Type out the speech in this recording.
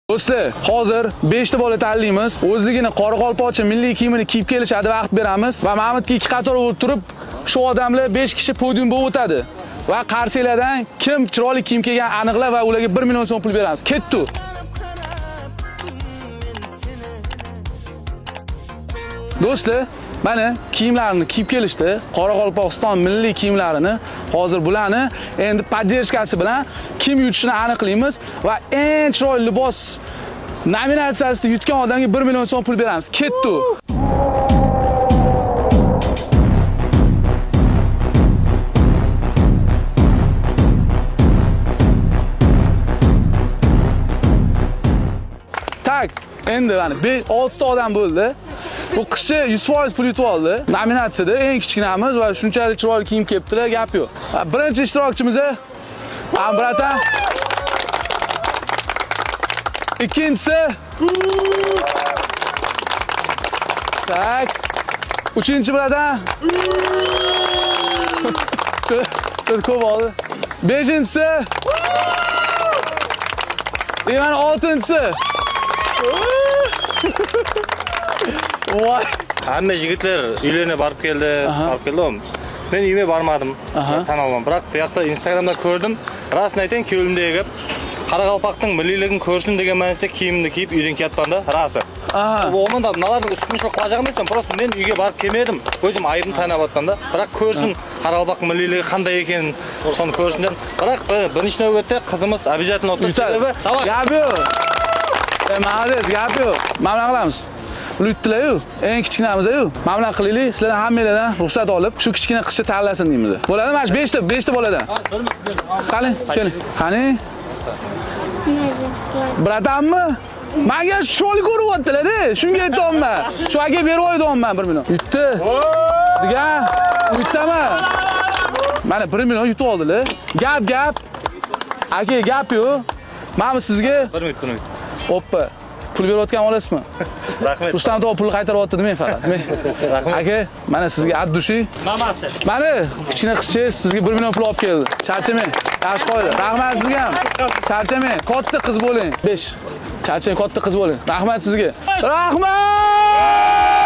Do'stlar, hozir 5 ta bola tanlaymiz. O'zligini Qoraqalpoqcha milliy kiyimini kiyib kelishadi, vaqt beramiz va Mahmudga 2 qator bo'lib turib, shu odamlar 5 kishi podium bo'lib o'tadi. Va qarshilardan kim chiroyli kiyim kiygan aniqlab va ularga 1 million so'm pul beramiz. Ketdi. Do'stlar, mana kiyimlarini kiyib kelishdi. Qoraqalpog'iston milliy kiyimlarini. Hozir bularni endi poddershkasi bilan kim yutishini aniqlaymiz va eng chiroyli libos nominatsiyasida yutgan odamga 1 million so'm pul beramiz. Ketdi. Tak, endi mana 6 ta odam bo'ldi. Bu qizcha 100% pul yutib oldi. Nominatsiyada eng kichkinamiz va shunchalik chiroyli kiyim kiyibdilar, gap yo'q. Birinchi ishtirokchimiz Ambrata. Ikkinchisi tak. Uchinchi biladan. Ko'p oldi. Beshinchisi. Mana oltinchisi. Voy. Hamma yigitlar uylarına borib keldi, Men uyga bormadim. Tan olmam. Biroq bu yoqda Instagramda ko'rdim. Rostini aytayın, ko'limdagi gap Qoraqalpoqning milliyligini ko'rsin degan ma'noda kiyimni kiyib uydan ketganda rosa. Bu o'manda nalarning ustini shu qilajaq emasman. Prosta men uyga borib kelmadim. O'zim ayibni tanab atganda, biroq ko'rsin Qoraqalpoq milliyligi qanday ekanini, o'shani ko'rsindan. Biroq birinchi navbatda qizimiz обязательно o'tadi. Gap yo'q. Ma'lum, gap yo'q. Mana qilamiz. Lutdilar-yu, eng kichkinamiz-yu. Mamnun qilaylik, sizlardan hammalardan ruxsat olib, shu kichkina qizcha tanlasin deymiz. Bo'ladi, mana 5 ta boladan. Qani, keling. Qani? Bratammi? Menga chiroyli ko'ryaptilar-da, shunga aytayapman. Shu aka berib qo'ydim 1 million. Yutdi. Degan, yutdimi? Mana 1 million yutib oldilar. Gap. Aka, gap yo'q. Mana sizga 1 minut. Hoppa. Pul berayotgan olasizmi? Rahmat. Rustam to'g'ri pul qaytaryapti men faqat. Rahmat. Aka, mana sizga addushi. Mamasi. Mana kichkina qizcha sizga 1 million pul olib keldi. Charchamang. Yaxshi qo'ydi. Rahmat sizga ham. Charchamang, katta qiz bo'ling. 5. Charchamang, katta qiz bo'ling. Rahmat sizga. Rahmat!